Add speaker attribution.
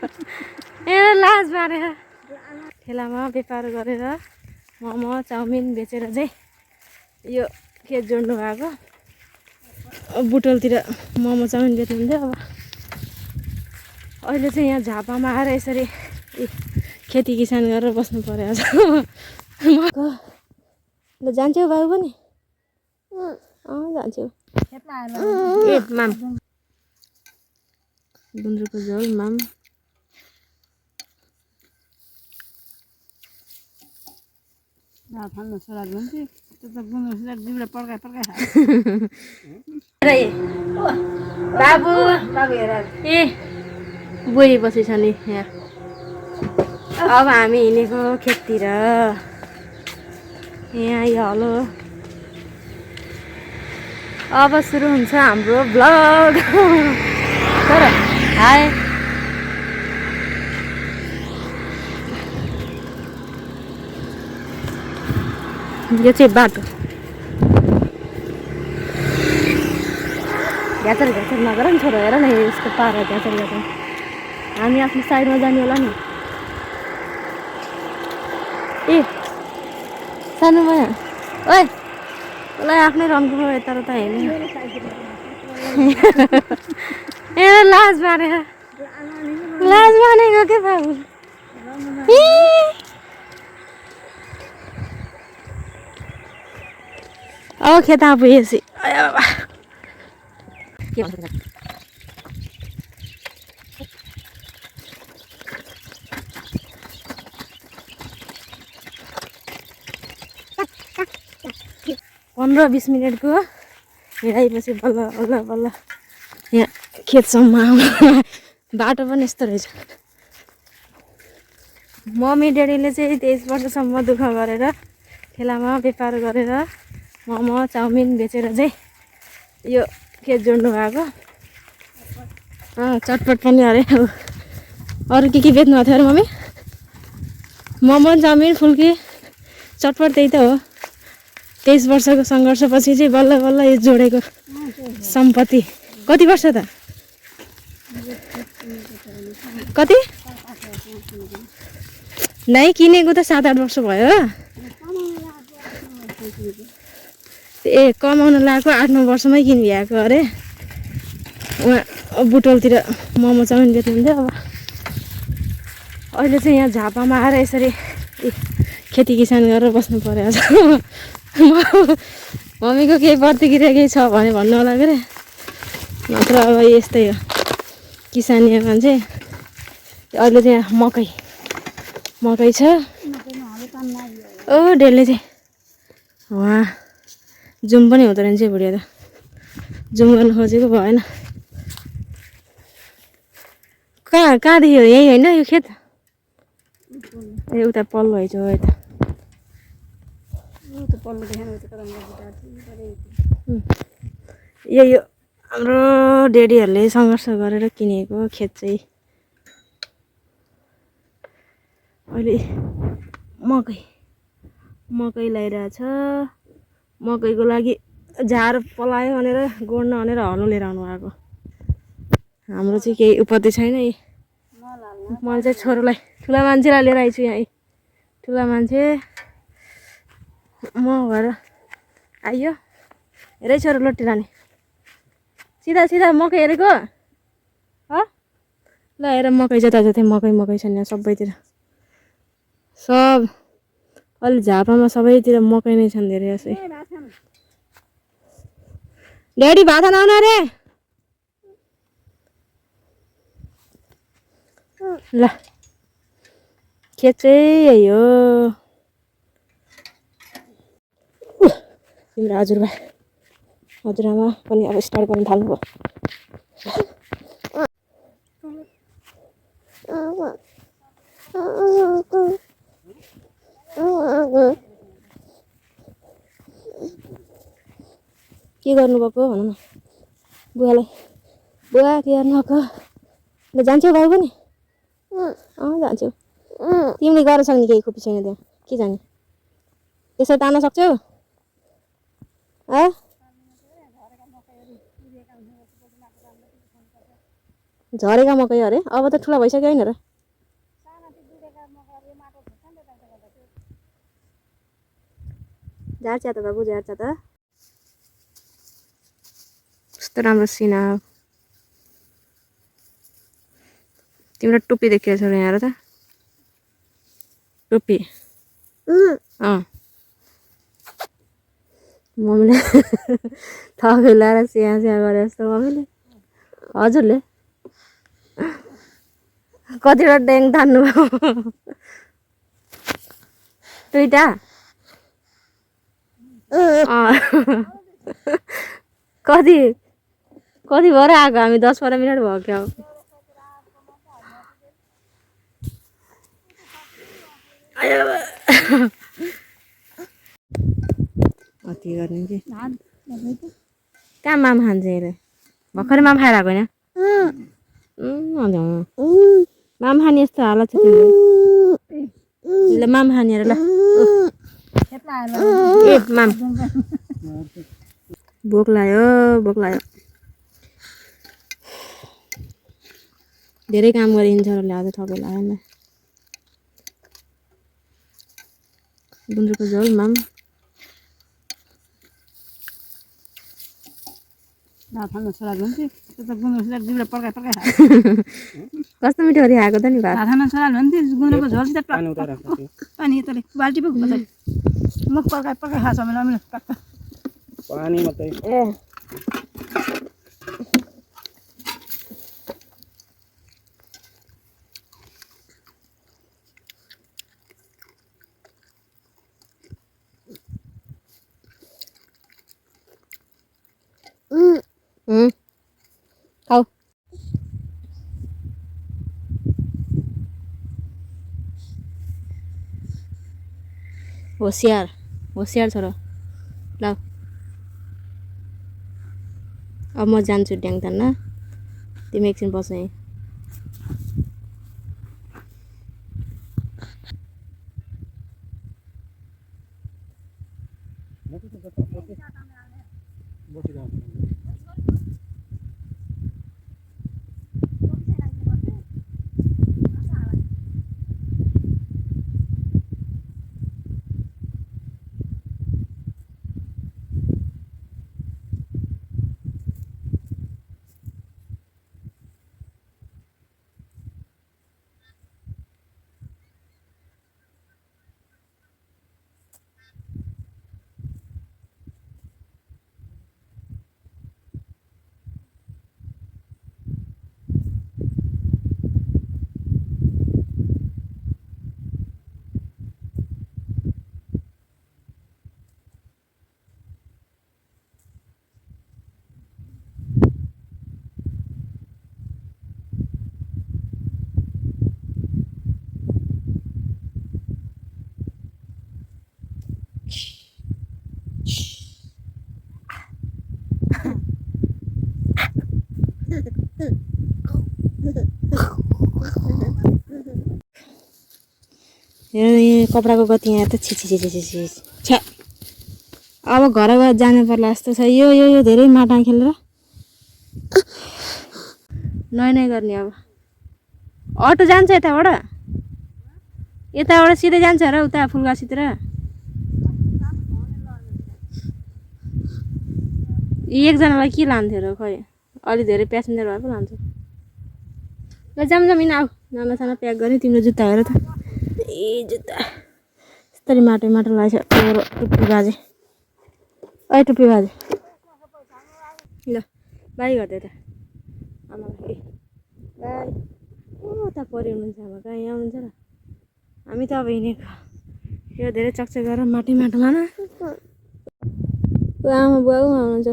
Speaker 1: ए लाज मारे ठेलामा व्यापार गरेर मोमो चाउमिन बेचेर चाहिँ यो खेत जोड्नु भएको बुटोलतिर मोमो चाउमिन बेच्नुहुन्थ्यो। अब अहिले चाहिँ यहाँ झापामा आएर यसरी खेती किसान गरेर बस्नु पर्यो आज। ल जान्छौ बाबु पनि? जान्छु। ए माम गुन्द्रुकको झोल माम बाबु ए बुढी बसेछ नि यहाँ। अब हामी हिँडेको खेततिर। यहाँ यो हलो अब सुरु हुन्छ हाम्रो ब्लग। तर हाय यो चाहिँ बाटो घ्याचर घ्याचर नगर नि छोरो, हेर न यसको पारा घ्याचर घ्याचर। हामी आफ्नो साइडमा जाने होला नि। ए सानोमा ओए उसलाई आफ्नै रङको भयो यता त हेर्नु। ए लाज मारे के बाबु। अब खेत पुगेपछि 15-20 मिनटको हिँडाइपछि बल्ल बल्ल बल्ल यहाँ खेतसम्म बाटो पनि यस्तो रहेछ। मम्मी ड्याडीले चाहिँ 23 वर्षसम्म दुःख गरेर ठेलामा व्यापार गरेर मोमो चाउमिन बेचेर चाहिँ यो खेत जोड्नु भएको। चटपट पनि अरे। अरू के बेच्नु भएको थियो अरे मम्मी? मोमो चाउमिन फुल्की चटपट त्यही त हो। 23 वर्षको सङ्घर्षपछि चाहिँ बल्ल बल्ल यो जोडेको सम्पत्ति। कति वर्ष त? कति? नै किनेको त 7-8 वर्ष भयो। ए कमाउन लगाएको 8-9 वर्षमै किनिभ्याएको अरे। उहाँ बुटोलतिर मोमो चाउमिन बेच्नुहुन्थ्यो। अब अहिले चाहिँ यहाँ झापामा आएर यसरी खेती किसान गरेर बस्नु पर्यो आज। मम्मीको केही प्रतिक्रिया केही छ भने भन्नु होला के अरे। नत्र अब यस्तै हो किसानी मान्छे। अहिले चाहिँ मकै छ। ओ डेलले चाहिँ वहाँ जुम पनि हुँदो रहेछ बुढिया त। जुम गर्नु खोजेको भएन। कहाँदेखि हो? यही होइन यो खेत? ए उता पल्लो है जो यता यो हाम्रो ड्याडीहरूले सङ्घर्ष गरेर किनेको खेत चाहिँ। अहिले मकै लगाइरहेछ। मकैको लागि झार पलायो भनेर गोड्न भनेर हलो लिएर आउनु भएको। हाम्रो चाहिँ केही उपत्ति छैन। मैले चाहिँ छोरोलाई ठुला मान्छेलाई लिएर आइछु यहाँ। ठुला मान्छे म भएर आइयो। हेरै छोरो लोटी लाने सिधा सिधा मकै हेरेको हो। ल हेर मकै जताजतै मकै छ यहाँ सबैतिर। सब अलि झापामा सबैतिर मकै नै छन् धेरै जस्तै। ड्याडी भात खान आउनु अरे। ल खेत चाहिँ यही हो। तिम्रो हजुरआमा पनि अब स्टार्ट गर्न थाल्नुभयो। के गर्नुभएको भन न बुवालाई। बुवा के गर्नुभएको? ल जान्छौ बाबु पनि? जान्छु। तिमीले गर्न सक्ने केही खोपी छैन त्यहाँ। के जाने त्यसै तान्न सक्छौ? झरेका मकै अरे अब त ठुला भइसक्यो हैन र झार्छ त बाबु झार्छ त कस्तो राम्रो सिना तिम्रो टोपी देखेको छौ यहाँ त टोपी मम्मीले थपे लाएर स्या स्या गरे जस्तो मम्मीले हजुरले कतिवटा ड्याङ तान्नु दुईटा कति कति भएर आएको हामी 10-12 मिनट भयो क्या अति गर्ने कि कहाँ माम खान्छ अरे भर्खरै माम खाएर आएको होइन माम खाने यस्तो हालत छ तिमीले माम खाने अरे ल ए माम भोक लाग्यो धेरै काम गरिन्छ र आज थपेला हैन गुन्द्रुकको झोल माम कस्तो मिठो गरी खाएको त नि भात
Speaker 2: पानी मात्रै
Speaker 1: खाऊ होशियार छोरा ल अब म जान्छु ड्याङ तान्न तिमी एकछिन बस यहीँ कपडाको गति यहाँ त छि छ्या अब घर गएर जानु पर्ला जस्तो छ यो धेरै माटा खेलेर नै गर्ने अब अटो जान्छ यताबाट सिधै जान्छ र उता फुलगासीतिर एकजनालाई के लान्थ्यो र खै अलि धेरै प्यासेन्जर भए पो लान्छ ल जाम इन आऊ नाना प्याक गर्ने तिम्रो जुत्ता हेर त ए जुत्ता यस्तरी माटो लाग्छ मेरो टुप्पी बाजे टुप्पी बाजे ल बाई गर्दै त आमा ए बाई उता पऱ्यो हुनुहुन्छ आमा कहाँ यहाँ हुनुहुन्छ र हामी त अब हिँडेको यो धेरै चकचक गरेर माटोमा न आमा बुवा हुनुहुन्छ